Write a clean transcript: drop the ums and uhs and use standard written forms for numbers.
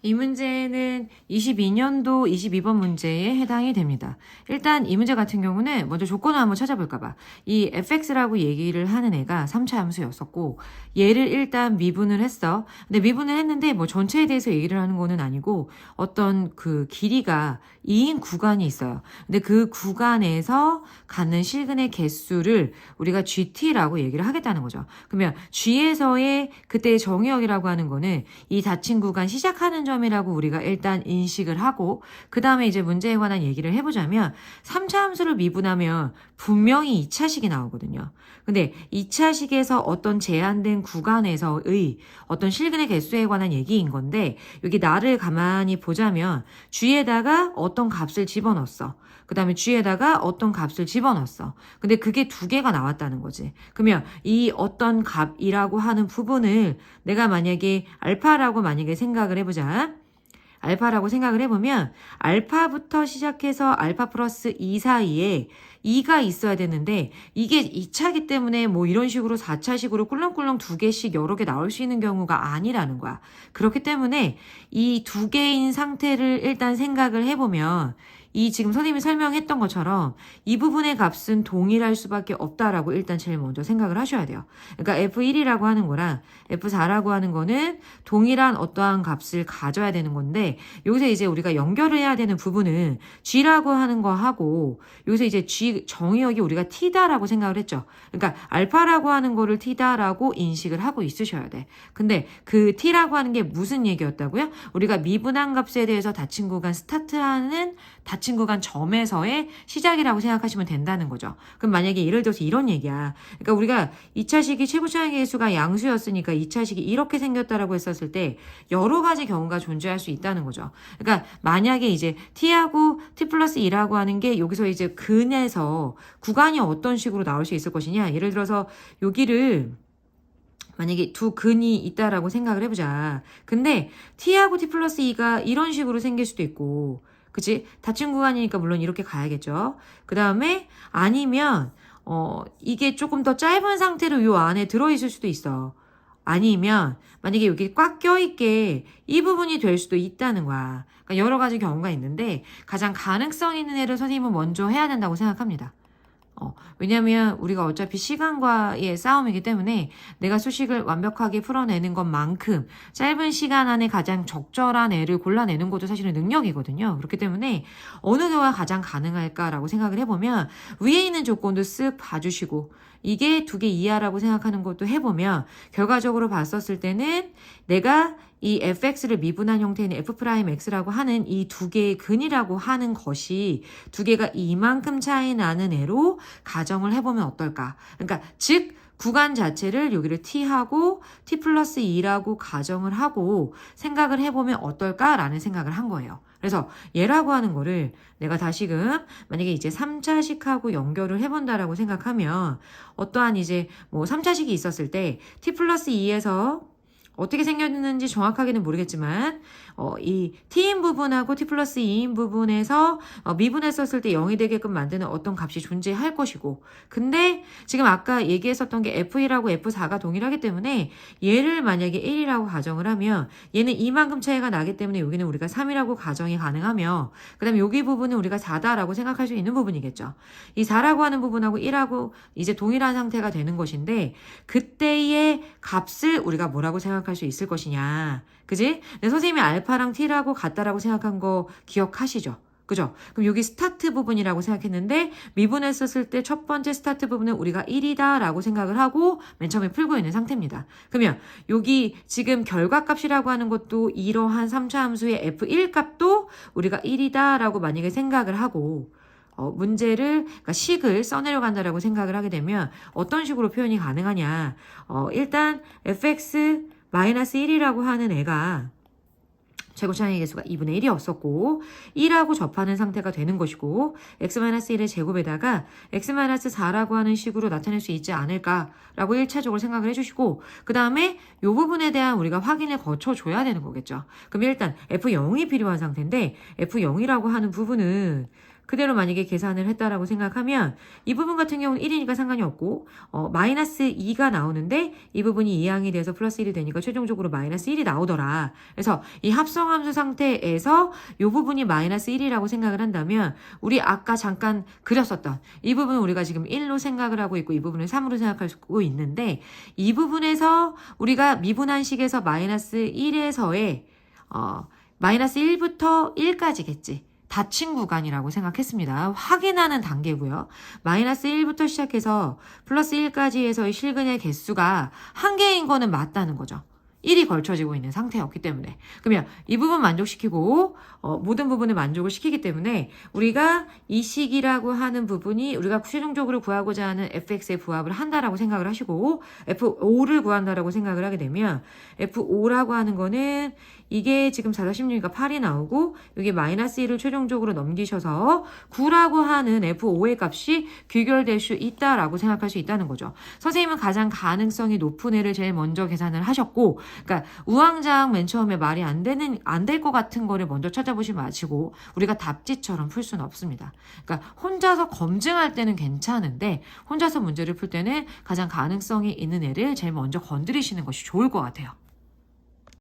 이 문제는 22년도 22번 문제에 해당이 됩니다. 일단 이 문제 같은 경우는 먼저 조건을 한번 찾아볼까봐 이 fx라고 얘기를 하는 애가 3차 함수였었고 얘를 일단 미분을 했어. 근데 미분을 했는데 뭐 전체에 대해서 얘기를 하는 거는 아니고 어떤 그 길이가 2인 구간이 있어요. 근데 그 구간에서 갖는 실근의 개수를 우리가 GT라고 얘기를 하겠다는 거죠. 그러면 G에서의 그때의 정의역이라고 하는 거는 이 닫힌 구간 시작하는 점이라고 우리가 일단 인식을 하고 그 다음에 이제 문제에 관한 얘기를 해보자면 3차 함수를 미분하면 분명히 2차식이 나오거든요. 근데 2차식에서 어떤 제한된 구간에서의 어떤 실근의 개수에 관한 얘기인 건데 여기 나를 가만히 보자면 G에다가 어떤 값을 집어넣었어. 그 다음에 G에다가 어떤 값을 집어넣었어. 근데 그게 두 개가 나왔다는 거지. 그러면 이 어떤 값이라고 하는 부분을 내가 만약에 알파라고 만약에 생각을 해보자. 알파라고 생각을 해보면 알파부터 시작해서 알파 플러스 2 사이에 2가 있어야 되는데 이게 2차기 때문에 뭐 이런 식으로 4차식으로 꿀렁꿀렁 두 개씩 여러 개 나올 수 있는 경우가 아니라는 거야. 그렇기 때문에 이 두 개인 상태를 일단 생각을 해보면 이 지금 선생님이 설명했던 것처럼 이 부분의 값은 동일할 수밖에 없다라고 일단 제일 먼저 생각을 하셔야 돼요. 그러니까 F1이라고 하는 거랑 F4라고 하는 거는 동일한 어떠한 값을 가져야 되는 건데 여기서 이제 우리가 연결을 해야 되는 부분은 G라고 하는 거하고 여기서 이제 G 정의역이 우리가 T다라고 생각을 했죠. 그러니까 알파라고 하는 거를 T다라고 인식을 하고 있으셔야 돼. 근데 그 T라고 하는 게 무슨 얘기였다고요? 우리가 미분한 값에 대해서 닫힌 구간 스타트하는 닫힌 구간 점에서의 시작이라고 생각하시면 된다는 거죠. 그럼 만약에 예를 들어서 이런 얘기야. 그러니까 우리가 2차식이 최고차의 개수가 양수였으니까 2차식이 이렇게 생겼다라고 했었을 때 여러 가지 경우가 존재할 수 있다는 거죠. 그러니까 만약에 이제 t하고 t 플러스 2라고 하는 게 여기서 이제 근에서 구간이 어떤 식으로 나올 수 있을 것이냐. 예를 들어서 여기를 만약에 두 근이 있다라고 생각을 해보자. 근데 t하고 t 플러스 2가 이런 식으로 생길 수도 있고 그치? 닫힌 구간이니까 물론 이렇게 가야겠죠. 그 다음에 아니면 이게 조금 더 짧은 상태로 요 안에 들어있을 수도 있어. 아니면 만약에 여기 꽉 껴있게 이 부분이 될 수도 있다는 거야. 그러니까 여러 가지 경우가 있는데 가장 가능성 있는 애를 선생님은 먼저 해야 된다고 생각합니다. 왜냐면 우리가 어차피 시간과의 싸움이기 때문에 내가 수식을 완벽하게 풀어내는 것만큼 짧은 시간 안에 가장 적절한 애를 골라내는 것도 사실은 능력이거든요. 그렇기 때문에 어느 개가 가장 가능할까라고 생각을 해보면 위에 있는 조건도 쓱 봐주시고 이게 두 개 이하라고 생각하는 것도 해보면 결과적으로 봤었을 때는 내가 이 fx를 미분한 형태인 f'x라고 하는 이 두 개의 근이라고 하는 것이 두 개가 이만큼 차이 나는 애로 가정을 해보면 어떨까? 그러니까 즉 구간 자체를 여기를 t하고 t 플러스 2라고 가정을 하고 생각을 해보면 어떨까라는 생각을 한 거예요. 그래서 얘라고 하는 거를 내가 다시금 만약에 이제 3차식하고 연결을 해본다라고 생각하면 어떠한 이제 뭐 3차식이 있었을 때 t 플러스 2에서 어떻게 생겼는지 정확하게는 모르겠지만 이 t인 부분하고 t 플러스 2인 부분에서 미분했었을 때 0이 되게끔 만드는 어떤 값이 존재할 것이고 근데 지금 아까 얘기했었던 게 f1하고 f4가 동일하기 때문에 얘를 만약에 1이라고 가정을 하면 얘는 이만큼 차이가 나기 때문에 여기는 우리가 3이라고 가정이 가능하며 그 다음에 여기 부분은 우리가 4다라고 생각할 수 있는 부분이겠죠. 이 4라고 하는 부분하고 1하고 이제 동일한 상태가 되는 것인데 그때의 값을 우리가 뭐라고 생각할 수 있을 것이냐. 그지? 근데 선생님이 알파랑 t라고 같다라고 생각한 거 기억하시죠? 그죠? 그럼 여기 스타트 부분이라고 생각했는데 미분했었을 때 첫 번째 스타트 부분은 우리가 1이다 라고 생각을 하고 맨 처음에 풀고 있는 상태입니다. 그러면 여기 지금 결과값이라고 하는 것도 이러한 3차 함수의 f1 값도 우리가 1이다 라고 만약에 생각을 하고 문제를, 그러니까 식을 써내려간다라고 생각을 하게 되면 어떤 식으로 표현이 가능하냐. 일단 fx 마이너스 1이라고 하는 애가 최고차의 개수가 2분의 1이었었고 1하고 접하는 상태가 되는 것이고 x-1의 제곱에다가 x-4라고 하는 식으로 나타낼 수 있지 않을까라고 1차적으로 생각을 해주시고 그 다음에 이 부분에 대한 우리가 확인을 거쳐줘야 되는 거겠죠. 그럼 일단 f0이 필요한 상태인데 f0이라고 하는 부분은 그대로 만약에 계산을 했다라고 생각하면 이 부분 같은 경우는 1이니까 상관이 없고 마이너스 2가 나오는데 이 부분이 이항이 돼서 플러스 1이 되니까 최종적으로 마이너스 1이 나오더라. 그래서 이 합성함수 상태에서 이 부분이 마이너스 1이라고 생각을 한다면 우리 아까 잠깐 그렸었던 이 부분은 우리가 지금 1로 생각을 하고 있고 이 부분을 3으로 생각하고 있는데 이 부분에서 우리가 미분한식에서 마이너스 1에서의 마이너스 1부터 1까지겠지. 닫힌 구간이라고 생각했습니다. 확인하는 단계고요. 마이너스 1부터 시작해서 플러스 1까지에서의 실근의 개수가 한 개인 거는 맞다는 거죠. 1이 걸쳐지고 있는 상태였기 때문에. 그러면 이 부분 만족시키고 모든 부분을 만족을 시키기 때문에 우리가 이 식이라고 하는 부분이 우리가 최종적으로 구하고자 하는 fx의 부합을 한다라고 생각을 하시고 f5를 구한다라고 생각을 하게 되면 f5라고 하는 거는 이게 지금 4, 16이니까 8이 나오고 여기 마이너스 1을 최종적으로 넘기셔서 9라고 하는 f5의 값이 귀결될 수 있다라고 생각할 수 있다는 거죠. 선생님은 가장 가능성이 높은 애를 제일 먼저 계산을 하셨고 그러니까 우왕좌왕 맨 처음에 말이 안 될 것 같은 거를 먼저 찾아보지 마시고 우리가 답지처럼 풀 수는 없습니다. 그러니까 혼자서 검증할 때는 괜찮은데 혼자서 문제를 풀 때는 가장 가능성이 있는 애를 제일 먼저 건드리시는 것이 좋을 것 같아요.